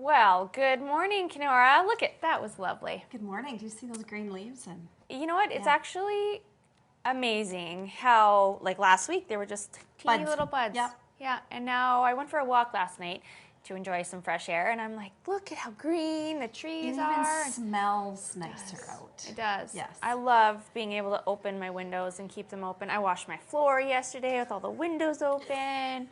Well, good morning, Kenora. Look at that, was lovely. Good morning. Do you see those green leaves? And You know what? It's actually amazing how, like last week, there were just teeny little buds. Yep. Yeah, and now I went for a walk last night to enjoy some fresh air, and I'm like, look at how green the trees are. It even smells nicer out. It does. Yes. I love being able to open my windows and keep them open. I washed my floor yesterday with all the windows open.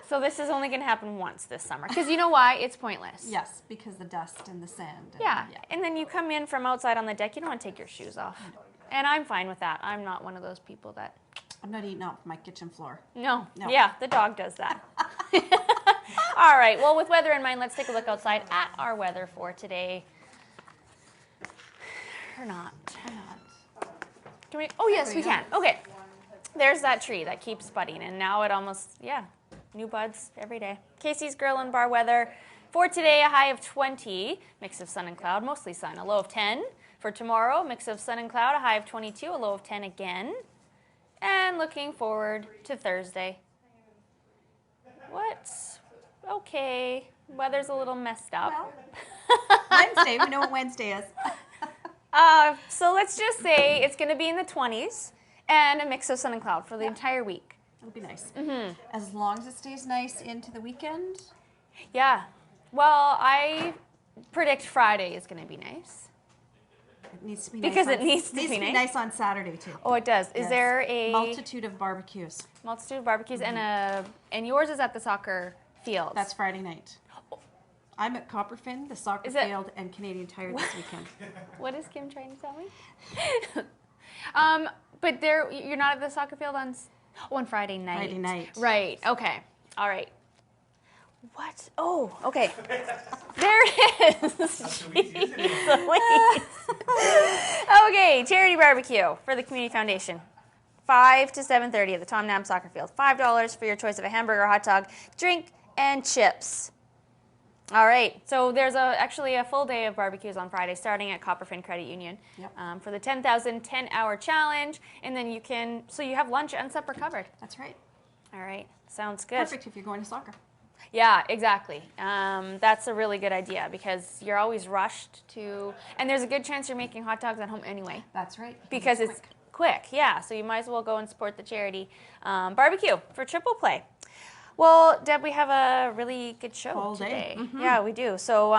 So this is only going to happen once this summer. Because you know why? It's pointless. Yes, because the dust and the sand. Yeah. And then you come in from outside on the deck, you don't want to take your shoes off. And I'm fine with that. I'm not one of those people that... I'm not eating off my kitchen floor. No. Yeah, the dog does that. All right. Well, with weather in mind, let's take a look outside at our weather for today. Or not. Can we? Oh, yes, we can. Okay. There's that tree that keeps budding, and now it almost, new buds every day. Casey's Grill and Bar weather for today, a high of 20, mix of sun and cloud, mostly sun, a low of 10. For tomorrow, mix of sun and cloud, a high of 22, a low of 10 again. And looking forward to Thursday. What? Okay. Weather's a little messed up. Well, Wednesday. We know what Wednesday is. So let's just say it's going to be in the 20s and a mix of sun and cloud for the entire week. It'll be nice. As long as it stays nice into the weekend. Yeah. Well, I predict Friday is going to be nice. It needs to be because nice. It needs to be nice on Saturday too. Oh, it does. Is there a multitude of barbecues? Multitude of barbecues, and yours is at the soccer field. That's Friday night. I'm at Copperfin, the soccer field, and Canadian Tire this weekend. What is Kim trying to tell me? But you're not at the soccer field on Friday night. Friday night. Right. Okay. All right. What? Oh, okay. There it is. Jeez Louise. Okay, charity barbecue for the Community Foundation. 5 to 7:30 at the Tom Nam Soccer Field. $5 for your choice of a hamburger, hot dog, drink, and chips. All right, so there's actually a full day of barbecues on Friday, starting at Copperfin Credit Union for the 10,000 10-hour challenge, and then you have lunch and supper covered. That's right. All right, sounds good. Perfect if you're going to soccer. Yeah, exactly. That's a really good idea because you're always rushed to, and there's a good chance you're making hot dogs at home anyway. That's right. Because it's quick, yeah. So you might as well go and support the charity barbecue for Triple Play. Well, Deb, we have a really good show today. Yeah, we do. So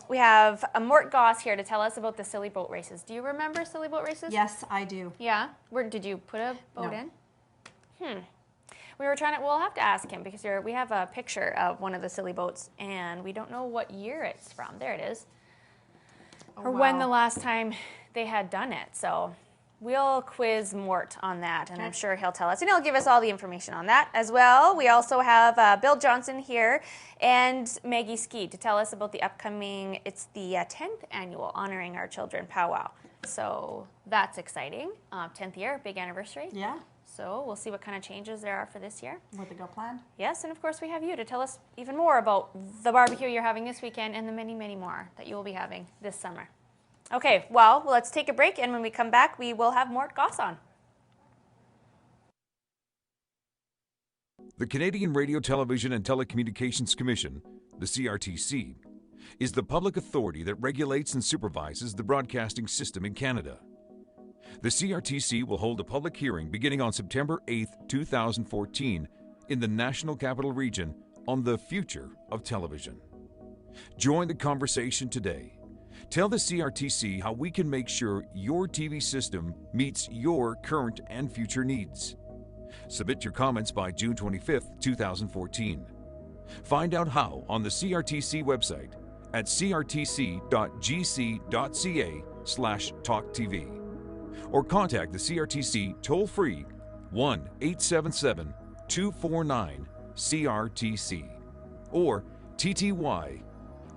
we have Mort Goss here to tell us about the silly boat races. Do you remember silly boat races? Yes, I do. Yeah? Did you put a boat in? We were trying to, we'll have to ask him because we have a picture of one of the silly boats and we don't know what year it's from. There it is. Or when the last time they had done it. So we'll quiz Mort on that and I'm sure he'll tell us. And he'll give us all the information on that as well. We also have Bill Johnson here and Maggie Ski to tell us about the upcoming, it's the 10th annual Honoring Our Children powwow. So that's exciting. 10th year, big anniversary. Yeah. So we'll see what kind of changes there are for this year. What they got planned. Yes, and of course we have you to tell us even more about the barbecue you're having this weekend and the many, many more that you will be having this summer. Okay, well, let's take a break, and when we come back, we will have Mort Goss on. The Canadian Radio, Television and Telecommunications Commission, the CRTC, is the public authority that regulates and supervises the broadcasting system in Canada. The CRTC will hold a public hearing beginning on September 8, 2014 in the National Capital Region on the future of television. Join the conversation today. Tell the CRTC how we can make sure your TV system meets your current and future needs. Submit your comments by June 25, 2014. Find out how on the CRTC website at crtc.gc.ca/talktv. Or contact the CRTC toll-free 1-877-249-CRTC or TTY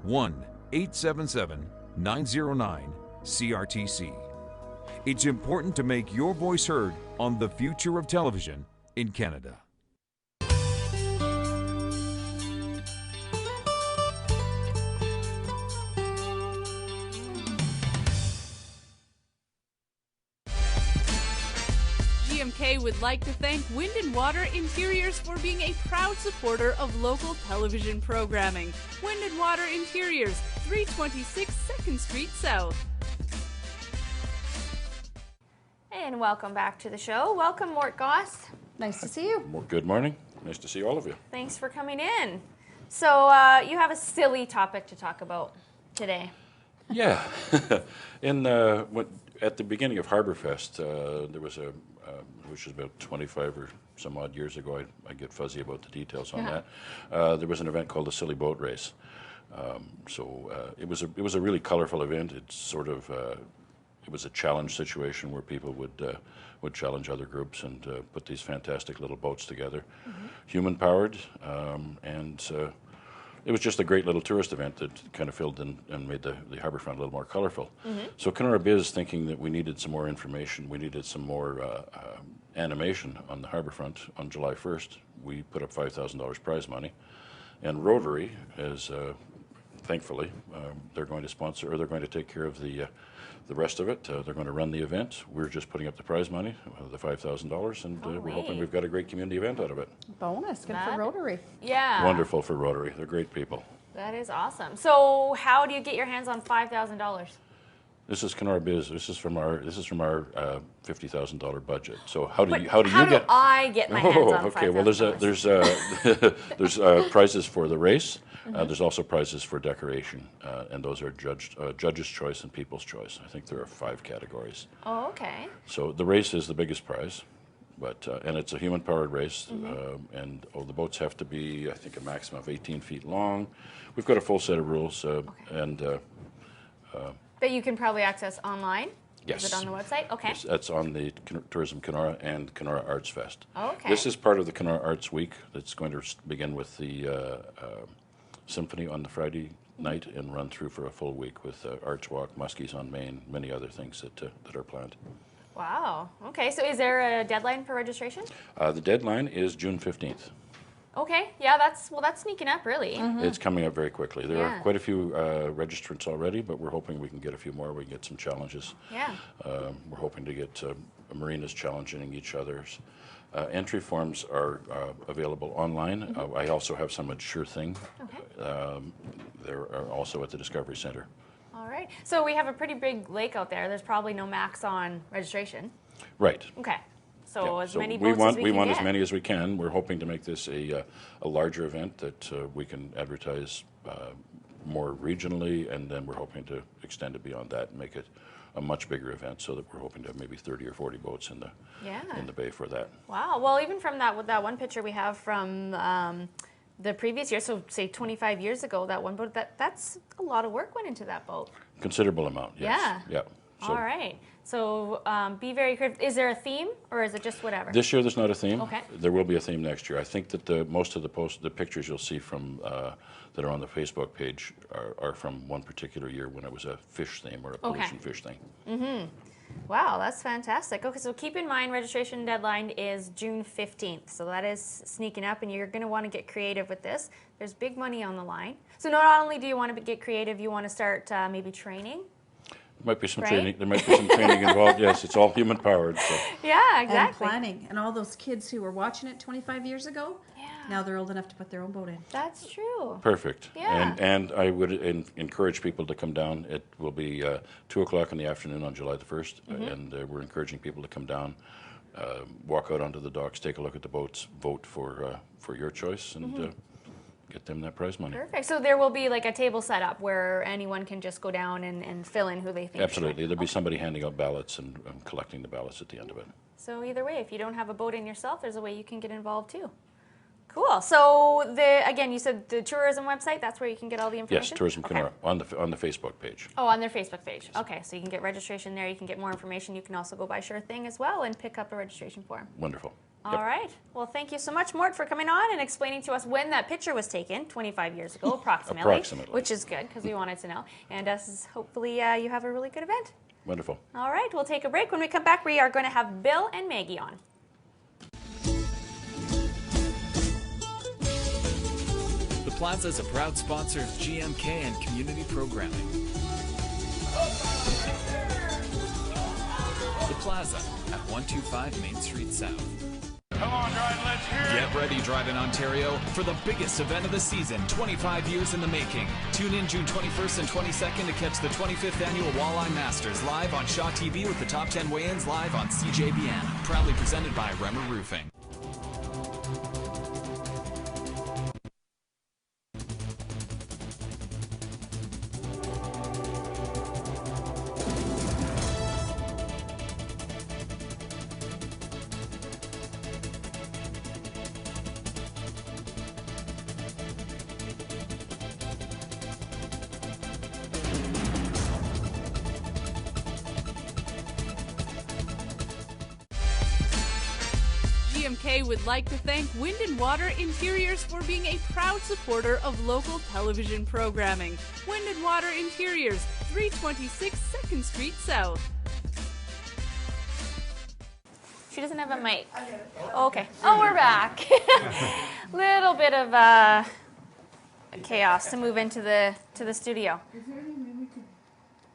1-877-909-CRTC. It's important to make your voice heard on the future of television in Canada. GMK would like to thank Wind and Water Interiors for being a proud supporter of local television programming. Wind and Water Interiors, 326 2nd Street South. And welcome back to the show. Welcome, Mort Goss. Nice to see you. Good morning. Nice to see all of you. Thanks for coming in. So you have a silly topic to talk about today. Yeah. At the beginning of Harborfest, there was which was about 25 or some odd years ago. I get fuzzy about the details on that. There was an event called the Silly Boat Race. It was a really colorful event. It's sort of it was a challenge situation where people would challenge other groups and put these fantastic little boats together, human powered, and it was just a great little tourist event that kind of filled in and made the harborfront a little more colorful. So Kenora Biz, thinking that we needed some more information, we needed some more animation on the harborfront on July 1st, we put up $5,000 prize money, and Rotary is thankfully they're going to sponsor, or they're going to take care of the rest of it. They're going to run the event. We're just putting up the prize money, the $5,000, and we're hoping we've got a great community event out of it. Bonus. Good for Rotary. Yeah. Wonderful for Rotary. They're great people. That is awesome. So how do you get your hands on $5,000? This is Kenora Biz. This is from our $50,000 budget. So how do you How get? do I get my hands on $5,000? Okay. Well, there's prizes for the race. There's also prizes for decoration, and those are judge's choice and people's choice. I think there are 5 categories. Oh, okay. So the race is the biggest prize, but and it's a human-powered race, and the boats have to be, I think, a maximum of 18 feet long. We've got a full set of rules, and that you can probably access online? yes. Is it on the website? Okay. Yes, that's on the Tourism Kenora and Kenora Arts Fest. Okay. This is part of the Kenora Arts Week that's going to begin with the symphony on the Friday night and run through for a full week with Arts Walk, Muskies on Main, many other things that are planned. Wow. Okay, so is there a deadline for registration? The deadline is June 15th. Okay, yeah, that's sneaking up, really. It's coming up very quickly. There Yeah. are quite a few registrants already, but we're hoping we can get a few more. We can get some challenges. Yeah. We're hoping to get marinas challenging each other's. Entry forms are available online. I also have some at Sure Thing. Okay. They're also at the Discovery Center. All right. So we have a pretty big lake out there. There's probably no max on registration. Right. Okay. So Yeah. as So many we boats want as we we can want get. as many as we can. We're hoping to make this a larger event that we can advertise more regionally, and then we're hoping to extend it beyond that and make it a much bigger event, so that we're hoping to have maybe 30 or 40 boats in the bay for that. Wow. Well, even from that one picture we have from the previous year, so say 25 years ago, that one boat, that's a lot of work went into that boat. Considerable amount, yes. Yeah. So All right. So be very creative. Is there a theme, or is it just whatever? this year there's not a theme. Okay. There will be a theme next year. I think that most of the pictures you'll see from that are on the Facebook page are from one particular year when it was a fish theme or a pollution fish thing. Wow, that's fantastic. Okay, so keep in mind registration deadline is June 15th. So that is sneaking up, and you're going to want to get creative with this. There's big money on the line. So not only do you want to get creative, you want to start maybe training. There might be some Right? training. There might be some training involved. Yes, it's all human powered. So. Yeah, And exactly. planning. And all those kids who were watching it 25 years ago, now they're old enough to put their own boat in. That's true. Perfect. Yeah. And I would encourage people to come down. It will be 2 o'clock in the afternoon on July the 1st, and we're encouraging people to come down, walk out onto the docks, take a look at the boats, vote for your choice, and get them that prize money. Perfect. So there will be like a table set up where anyone can just go down and fill in who they think. Absolutely. There'll be somebody handing out ballots and collecting the ballots at the end of it. So either way, if you don't have a boat in yourself, there's a way you can get involved too. Cool. So again, you said the tourism website. That's where you can get all the information. Yes, Tourism Okay. Kenora on the Facebook page. Oh, on their Facebook page. Okay, so you can get registration there. You can get more information. You can also go by Sure Thing as well and pick up a registration form. Wonderful. All right. Well, thank you so much, Mort, for coming on and explaining to us when that picture was taken, 25 years ago, approximately. Approximately. Which is good because we wanted to know. And hopefully you have a really good event. Wonderful. All right, we'll take a break. When we come back, we are going to have Bill and Maggie on. The Plaza is a proud sponsor of GMK and community programming. The Plaza at 125 Main Street South. Come on, drive, let's hear it. Get ready, Drive in Ontario, for the biggest event of the season, 25 years in the making. Tune in June 21st and 22nd to catch the 25th Annual Walleye Masters live on Shaw TV with the top 10 weigh-ins live on CJBN. Proudly presented by Bremer Roofing. GMK would like to thank Wind and Water Interiors for being a proud supporter of local television programming. Wind and Water Interiors, 326 2nd Street South. She doesn't have a mic. Oh, okay. Oh, we're back. Little bit of chaos to move into the studio.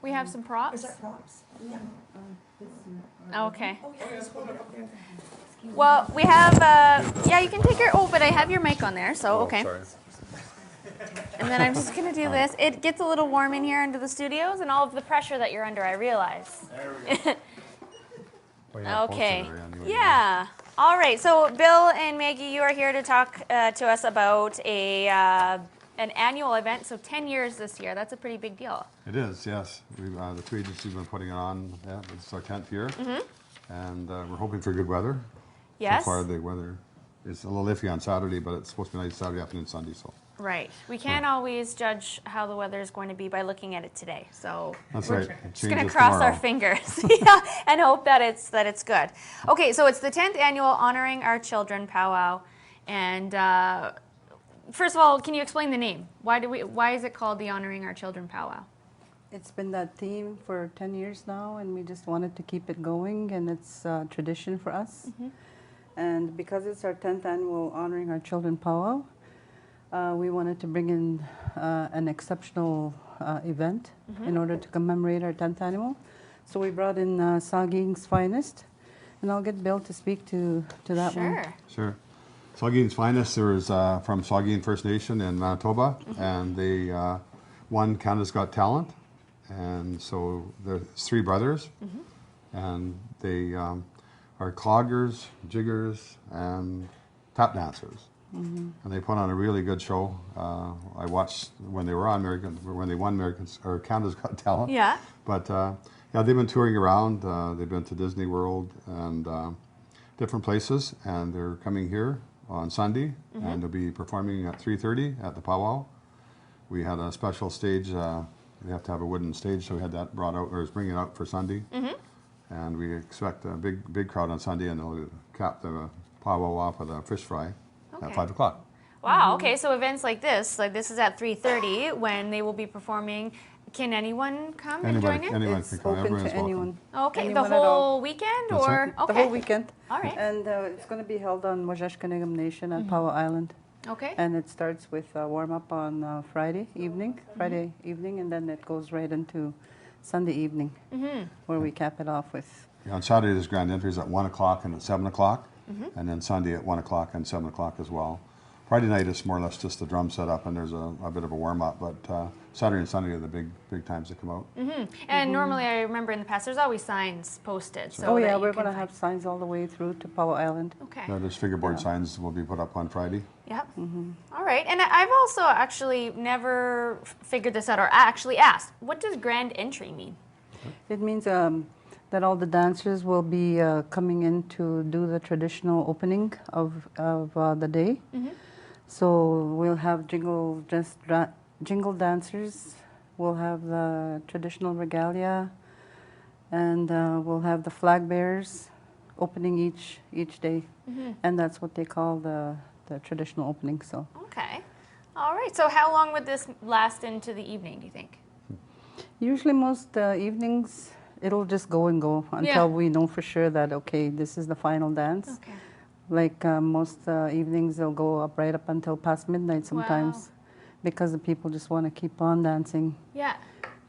We have some props. Okay. Well, we have, yeah, you can take your, oh, but I have your mic on there, so, okay. Sorry. And then I'm just going to do this. It gets a little warm in here into the studios and all of the pressure that you're under, I realize. There we go. Okay. Yeah. All right. So Bill and Maggie, you are here to talk to us about an annual event. So 10 years this year. That's a pretty big deal. It is, yes. The two agencies have been putting it on. Yeah, it's our 10th year. And we're hoping for good weather. Yes. So far, the weather is a little iffy on Saturday, but it's supposed to be nice Saturday afternoon, Sunday. So. Right. We can't always judge how the weather is going to be by looking at it today. So That's we're right. just going to cross our fingers and hope that it's good. Okay, so it's the 10th annual Honoring Our Children powwow. And first of all, can you explain the name? Why is it called the Honoring Our Children powwow? It's been that theme for 10 years now, and we just wanted to keep it going, and it's a tradition for us. And because it's our 10th annual Honoring Our Children powwow, we wanted to bring in an exceptional event in order to commemorate our 10th annual. So we brought in Saugeen's Finest, and I'll get Bill to speak to that one. Sure. Saugeen's Finest, there was from Saugeen First Nation in Manitoba, and they won Canada's Got Talent. And so there's three brothers, and they are cloggers, jiggers, and tap dancers. And they put on a really good show. I watched when they were on when they won Canada's Got Talent. Yeah. But yeah, they've been touring around. They've been to Disney World and different places, and they're coming here on Sunday, and they'll be performing at 3:30 at the powwow. We had a special stage. We have to have a wooden stage, so we had that brought out, or was bringing it out for Sunday. And we expect a big crowd on Sunday, and they'll cap the powwow off with a fish fry at 5 o'clock. Wow. Okay. So events like this is at 3:30 when they will be performing. Can anyone come and join in? Anyone It's can come. open Everyone's to welcome. anyone. Okay. Anyone The at whole all. weekend, That's or right. okay. The whole weekend. All right. And it's going to be held on Wajashkanegam Nation at Powwow Island. Okay. And it starts with a warm-up on Friday evening, and then it goes right into Sunday evening, where we cap it off with. Yeah, on Saturday, there's grand entries at 1 o'clock and at 7 o'clock, and then Sunday at 1 o'clock and 7 o'clock as well. Friday night is more or less just the drum setup, and there's a bit of a warm-up, but Saturday and Sunday are the big times that come out. And normally, I remember in the past, there's always signs posted. So Oh that yeah, you we're can going to have signs all the way through to Powwow Island. Okay. Yeah, there's figureboard signs will be put up on Friday. Yep. All right. And I've also actually never figured this out, or actually asked, what does grand entry mean? It means that all the dancers will be coming in to do the traditional opening of the day. So we'll have jingle dancers, we'll have the traditional regalia, and we'll have the flag bearers opening each day. And that's what they call the traditional opening. So. Okay. All right. So how long would this last into the evening, do you think? Usually most evenings, it'll just go and go until we know for sure that, okay, this is the final dance. Okay. Like most evenings, they'll go up right up until past midnight sometimes, because the people just want to keep on dancing. Yeah.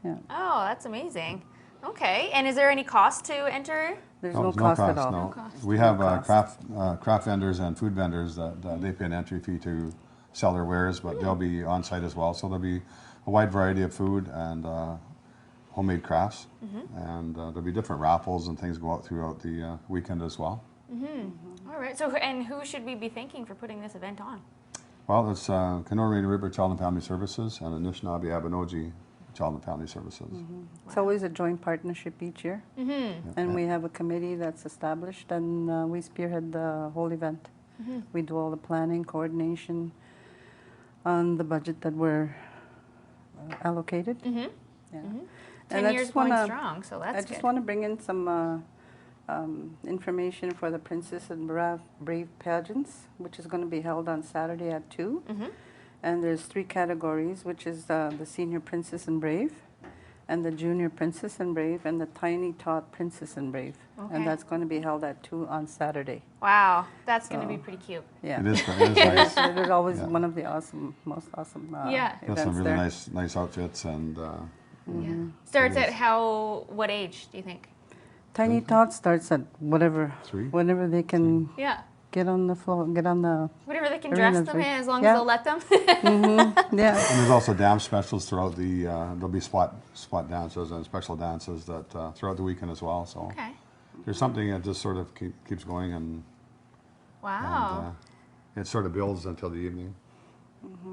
Yeah. Oh, that's amazing. Okay, and is there any cost to enter? There's No, no no cost at cost, all. no. cost. We have craft vendors and food vendors that they pay an entry fee to sell their wares, but they'll be on site as well. So there'll be a wide variety of food and homemade crafts, and there'll be different raffles and things go out throughout the weekend as well. All right. So, and who should we be thanking for putting this event on? Well, it's Kenora Rainy River Child and Family Services and Anishinaabe Abenogi Child and Family Services. It's always a joint partnership each year. And we have a committee that's established, and we spearhead the whole event. We do all the planning, coordination on the budget that we're allocated. Yeah. 10 I years just going wanna- strong, so that's I just good. want to bring in some information for the Princess and Brave pageants, which is going to be held on Saturday at 2. And there's 3 categories, which is the Senior Princess and Brave, and the Junior Princess and Brave, and the Tiny Tot Princess and Brave. Okay. And that's going to be held at 2 on Saturday. Wow, that's going to be So- pretty cute. Yeah. It is nice. It is always Yeah. one of the most awesome Yeah. Got events some really there. nice outfits and Starts It at is. what age do you think? Tiny Tot starts at whatever, 3. whenever they can Yeah. get on the floor, get on the, Whatever they can Arena dress them in, three. as long Yeah. as they'll let them. yeah. And there's also dance specials throughout the, there'll be spot dances and special dances that throughout the weekend as well. So Okay. there's something that just sort of keeps going and Wow. it sort of builds until the evening.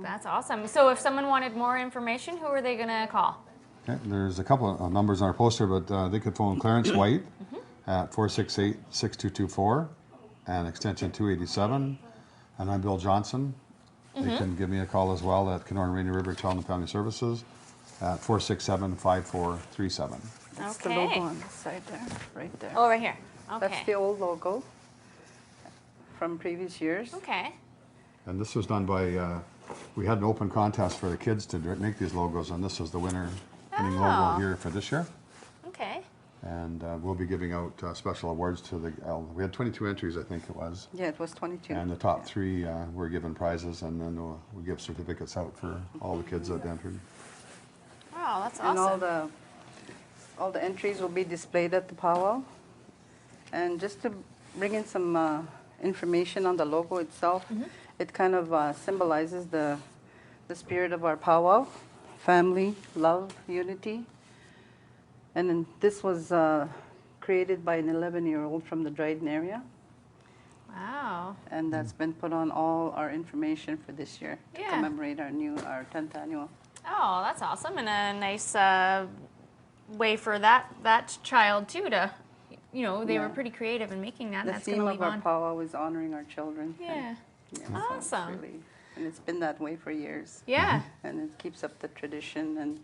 That's awesome. So if someone wanted more information, who are they going to call? Okay, there's a couple of numbers on our poster, but they could phone Clarence White at 468-6224 and extension 287. And I'm Bill Johnson. They can give me a call as well at Kenora Rainy River Child and Family Services at 467-5437. That's the Okay. logo on the side there, right there. Oh, right here. Okay. That's the old logo from previous years. Okay. And this was done by, we had an open contest for the kids to make these logos, and this is the winning Oh. logo here for this year. Okay. And we'll be giving out special awards to the, we had 22 entries, I think it was. Yeah, it was 22. And the top 3 were given prizes, and then we'll give certificates out for all the kids that entered. Wow, that's And awesome. all the entries will be displayed at the powwow. And just to bring in some information on the logo itself, it kind of symbolizes the spirit of our powwow: family, love, unity. And then this was created by an 11-year-old from the Dryden area, Wow. and that's been put on all our information for this year to Yeah. commemorate our 10th annual. Oh, that's awesome, and a nice way for that child too to, they were Yeah. pretty creative in making that. And The that's going theme to of live our on. powwow is honoring our children. Yeah. And, yeah, so it's Awesome. and it's been that way for years. Yeah. And it keeps up the tradition. And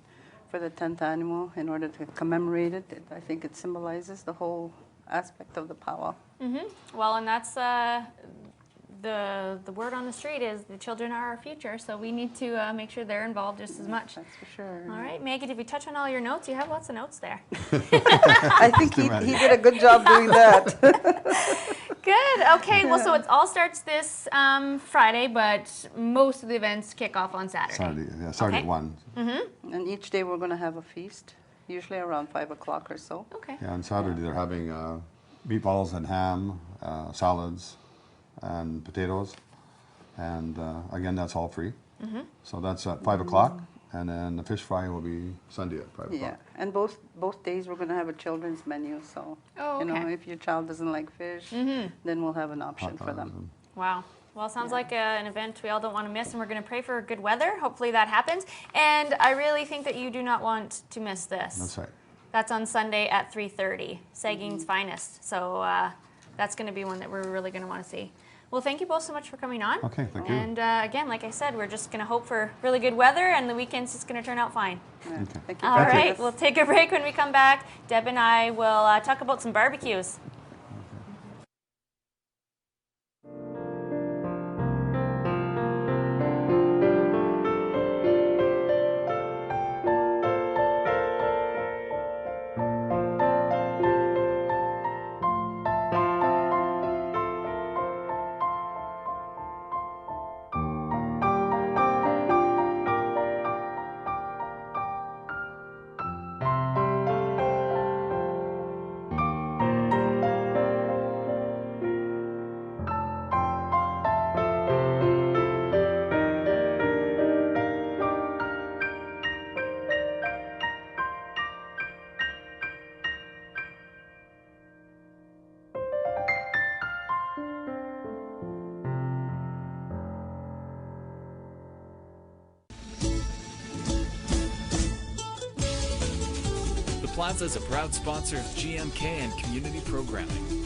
for the 10th annual, in order to commemorate it, I think it symbolizes the whole aspect of the powwow. Well, and that's the word on the street is the children are our future, so we need to make sure they're involved just as much. That's for sure. All right, Megan, if you touch on all your notes, you have lots of notes there. I think Too many. he did a good job doing that. Good. Okay. Well, so it all starts this Friday, but most of the events kick off on Saturday. Saturday Okay. at 1. And each day we're going to have a feast, usually around 5 o'clock or so. Okay. Yeah, on Saturday they're having meatballs and ham, salads, and potatoes. And again, that's all free. So that's at 5 o'clock. And then the fish fry will be Sunday at 5 Yeah, o'clock. and both days we're going to have a children's menu. So, Oh, you know, okay. if your child doesn't like fish, then we'll have an option Hot for dogs them. and- Wow. Well, it sounds like an event we all don't want to miss, and we're going to pray for good weather. Hopefully that happens. And I really think that you do not want to miss this. That's right. That's on Sunday at 3:30, Sagging's Finest. So that's going to be one that we're really going to want to see. Well, thank you both so much for coming on. Okay, thank you. And again, like I said, we're just going to hope for really good weather, and the weekend's just going to turn out fine. Yeah. Okay. Thank you. All for right, this. we'll take a break. When we come back, Deb and I will talk about some barbecues. Plaza is a proud sponsor of GMK and community programming.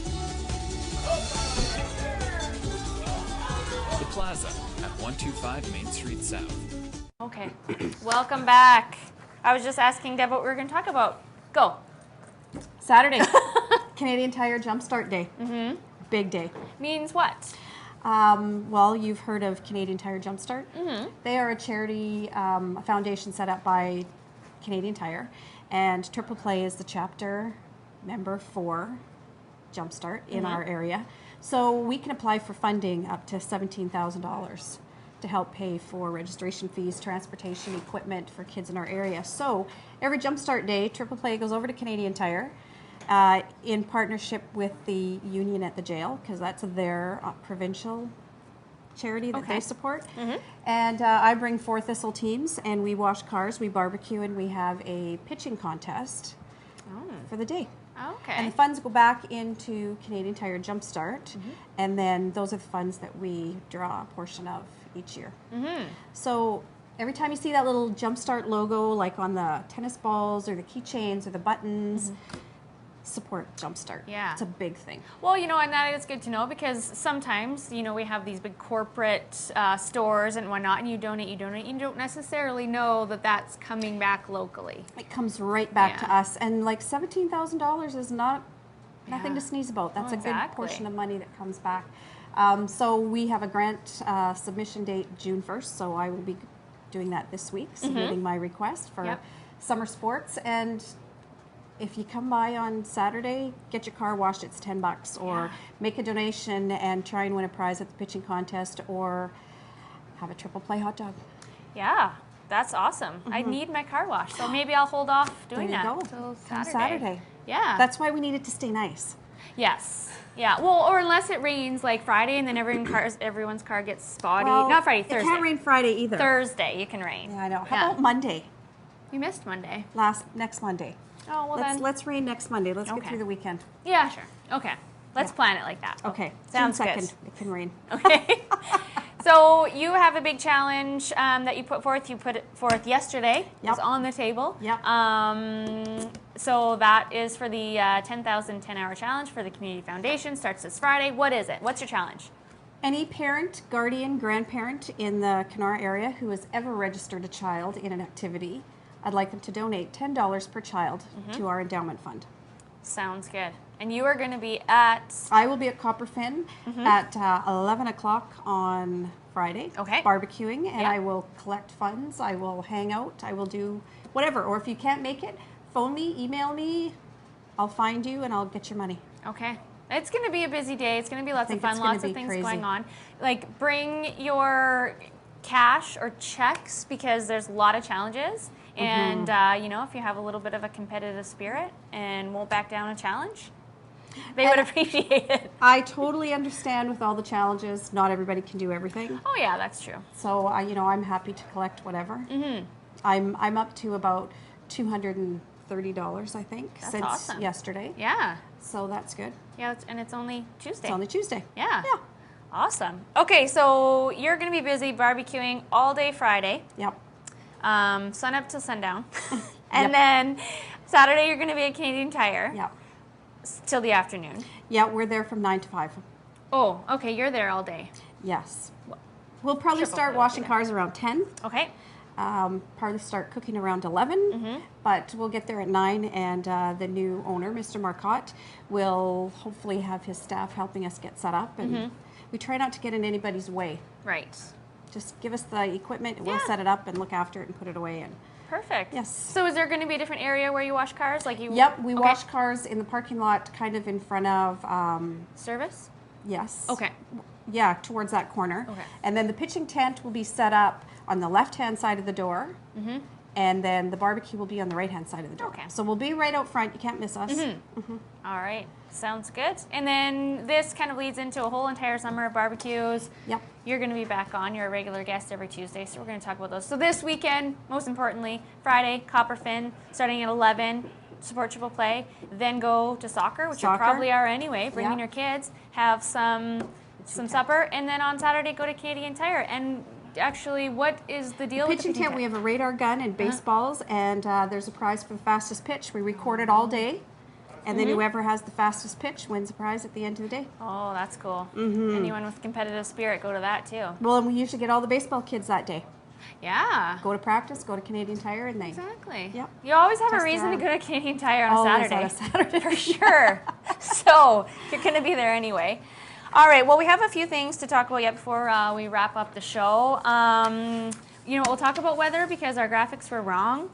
The Plaza at 125 Main Street South. Okay, welcome back. I was just asking Deb what we were going to talk about. Go. Saturday, Canadian Tire Jumpstart Day. Mm-hmm. Big day. Means what? Well, you've heard of Canadian Tire Jumpstart. Mm-hmm. They are a charity, a foundation set up by Canadian Tire, and Triple Play is the chapter member for Jumpstart in our area. So we can apply for funding up to $17,000 to help pay for registration fees, transportation, equipment for kids in our area. So every Jumpstart Day, Triple Play goes over to Canadian Tire in partnership with the union at the jail, because that's their provincial charity that they support. And I bring 4 Thistle teams, and we wash cars, we barbecue, and we have a pitching contest for the day. Okay. And the funds go back into Canadian Tire Jumpstart, and then those are the funds that we draw a portion of each year. So every time you see that little Jumpstart logo, like on the tennis balls or the keychains or the buttons, support Jumpstart. Yeah. It's a big thing. Well, you know, and that is good to know, because sometimes, you know, we have these big corporate stores and whatnot, and you donate, you don't necessarily know that that's coming back locally. It comes right back to us, and like $17,000 is nothing to sneeze about. That's a good portion of money that comes back. So we have a grant submission date June 1st, so I will be doing that this week, submitting my request for summer sports. And if you come by on Saturday, get your car washed, it's $10, or make a donation and try and win a prize at the pitching contest, or have a Triple Play hot dog. Yeah, that's awesome. I need my car washed, so maybe I'll hold off doing There you that go. until Come Saturday. Yeah. That's why we need it to stay nice. Yes. Yeah. Well, or unless it rains like Friday, and then everyone's car gets spotty. Well, Not Friday, Thursday. It can't rain Friday either. Thursday, you can rain. Yeah, I know. How about Monday? You missed Monday. Next Monday. Oh, well Let's rain next Monday. Let's get through the weekend. Yeah, sure. Okay. Let's plan it like that. Okay. Sounds June good. 2nd, it can rain. Okay. So you have a big challenge that you put forth. You put it forth yesterday. It was on the table. Yep. So that is for the 10,000 10-hour challenge for the Community Foundation. Starts this Friday. What is it? What's your challenge? Any parent, guardian, grandparent in the Kenora area who has ever registered a child in an activity, I'd like them to donate $10 per child to our endowment fund. Sounds good. And you are going to be at? I will be at Copperfin at 11 o'clock on Friday, barbecuing, and I will collect funds. I will hang out. I will do whatever. Or if you can't make it, phone me, email me. I'll find you, and I'll get your money. Okay. It's going to be a busy day. It's going to be lots of fun, lots of things crazy. going on. Like, bring your cash or checks, because there's a lot of challenges. And, you know, if you have a little bit of a competitive spirit and won't back down a challenge, they would appreciate it. I totally understand with all the challenges, not everybody can do everything. Oh, yeah, that's true. So, you know, I'm happy to collect whatever. I'm up to about $230, I think, since yesterday. Yeah. So that's good. Yeah, and it's only Tuesday. It's only Tuesday. Yeah. Yeah. Awesome. Okay, so you're going to be busy barbecuing all day Friday. Yep. Sun up till sundown. And then Saturday you're going to be at Canadian Tire. Yep. Till the afternoon. Yeah, we're there from 9 to 5. Oh, okay, you're there all day. Yes. We'll probably start washing cars around 10. Okay. Probably start cooking around 11, but we'll get there at 9, and the new owner, Mr. Marcotte, will hopefully have his staff helping us get set up, and we try not to get in anybody's way. Right. Just give us the equipment, and we'll set it up and look after it and put it away. And perfect. Yes. So is there going to be a different area where you wash cars? Like you? Yep, we wash cars in the parking lot, kind of in front of service. Yes. Okay. Yeah, towards that corner. Okay. And then the pitching tent will be set up on the left-hand side of the door, and then the barbecue will be on the right-hand side of the door. Okay. So we'll be right out front. You can't miss us. All right. Sounds good. And then this kind of leads into a whole entire summer of barbecues. Yep. You're going to be back on. You're a regular guest every Tuesday, so we're going to talk about those. So this weekend, most importantly, Friday, Copperfin, starting at 11, support Triple Play, then go to soccer, which you probably are anyway, bring in your kids, have some supper, and then on Saturday go to Canadian Tire. And actually, what is the deal with the Pitching tent, we have a radar gun and baseballs, and there's a prize for the fastest pitch. We record it all day, and then whoever has the fastest pitch wins a prize at the end of the day. Oh, that's cool. Anyone with competitive spirit, go to that too. Well, and we usually get all the baseball kids that day. Yeah. Go to practice, go to Canadian Tire, and they... Exactly. Yep. You always have a Test reason to drive. go to Canadian Tire on Always a on a Saturday. For sure. So, you're going to be there anyway. All right, well, we have a few things to talk about yet before we wrap up the show. We'll talk about weather because our graphics were wrong.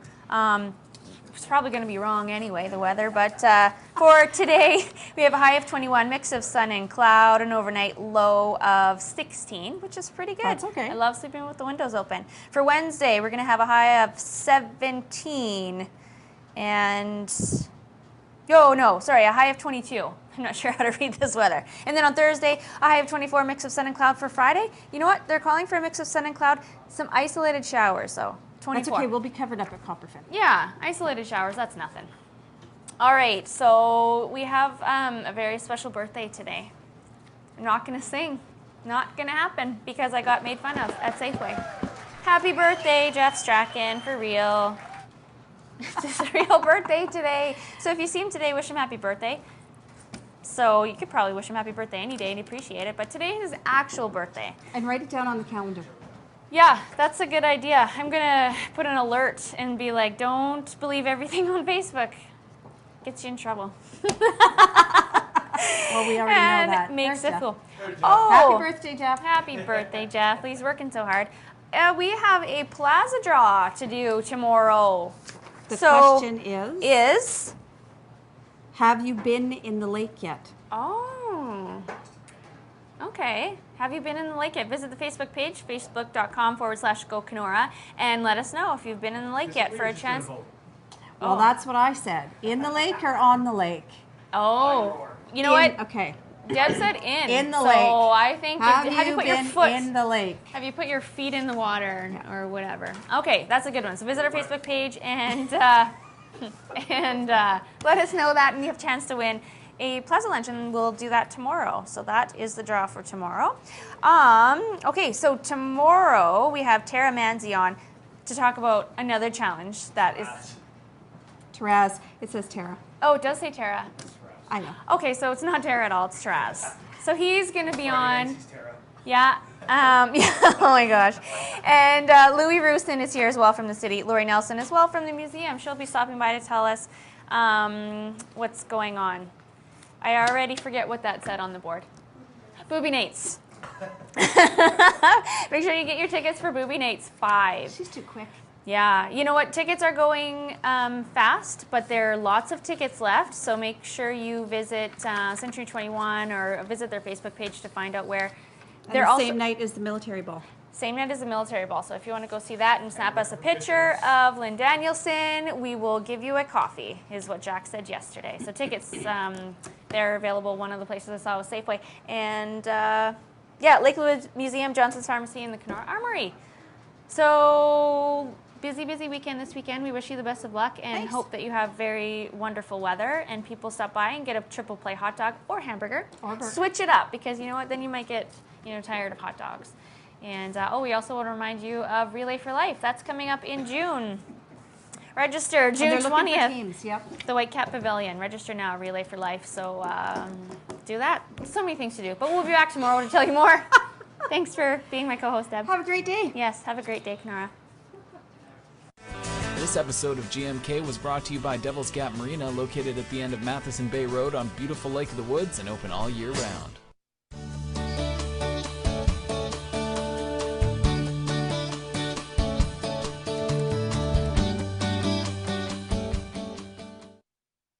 It's probably going to be wrong anyway, the weather. But for today, we have a high of 21, mix of sun and cloud, an overnight low of 16, which is pretty good. That's okay. I love sleeping with the windows open. For Wednesday, we're going to have a high of 17 and... a high of 22. I'm not sure how to read this weather. And then on Thursday, a high of 24, mix of sun and cloud. For Friday, you know what? They're calling for a mix of sun and cloud. Some isolated showers, though. 24. That's okay. We'll be covered up at Copperfin. Yeah, isolated showers. That's nothing. All right, so we have a very special birthday today. I'm not going to sing. Not going to happen because I got made fun of at Safeway. Happy birthday, Jeff Strachan, for real. It's his real birthday today. So if you see him today, wish him happy birthday. So you could probably wish him happy birthday any day and appreciate it. But today is his actual birthday. And write it down on the calendar. Yeah, that's a good idea. I'm going to put an alert and be like, don't believe everything on Facebook. Gets you in trouble. Well, we already And know that. makes There's it Jeff. cool. Happy birthday, Jeff. Happy birthday, Jeff. He's working so hard. We have a plaza draw to do tomorrow. The question is, have you been in the lake yet? Oh, okay. Have you been in the lake yet? Visit the Facebook page, facebook.com/Go Kenora, and let us know if you've been in the lake yet for a chance. Well, that's what I said. In the lake or on the lake? Oh, you know what? Okay. Deb said in. In the so lake. I think Have you put your been foot in the lake? Have you put your feet in the water or whatever? Okay, that's a good one. So visit our Facebook page and let us know that, and you have a chance to win a plaza lunch, and we'll do that tomorrow. So that is the draw for tomorrow. Okay, so tomorrow we have Tara Manzi on to talk about another challenge that is. Taraz. It says Tara. Oh, it does say Tara. I know. Okay, so it's not Tara at all, it's Taraz. So he's going to be on. Yeah. Oh my gosh. And Louis Roustin is here as well from the city. Lori Nelson as well from the museum. She'll be stopping by to tell us what's going on. I already forget what that said on the board. Booby Nates. Make sure you get your tickets for Booby Nates 5. She's too quick. Yeah, you know what? Tickets are going fast, but there are lots of tickets left. So make sure you visit Century 21 or visit their Facebook page to find out where. And the same night as the military ball. Same night as the military ball. So if you want to go see that and snap us a picture of Lynn Danielson, we will give you a coffee, is what Jack said yesterday. So tickets, they're available. One of the places I saw was Safeway. And yeah, Lakewood Museum, Johnson's Pharmacy, and the Kenora Armory. So busy weekend this weekend. We wish you the best of luck and hope that you have very wonderful weather and people stop by and get a triple play hot dog or hamburger. Or burger. Switch it up because you know what? Then you might get tired of hot dogs. And we also want to remind you of Relay for Life. That's coming up in June. Register June 20th. Teams, yep. The White Cat Pavilion. Register now, Relay for Life. So do that. So many things to do. But we'll be back tomorrow to tell you more. Thanks for being my co-host, Deb. Have a great day. Yes, have a great day, Kenora. This episode of GMK was brought to you by Devil's Gap Marina, located at the end of Matheson Bay Road on beautiful Lake of the Woods and open all year round.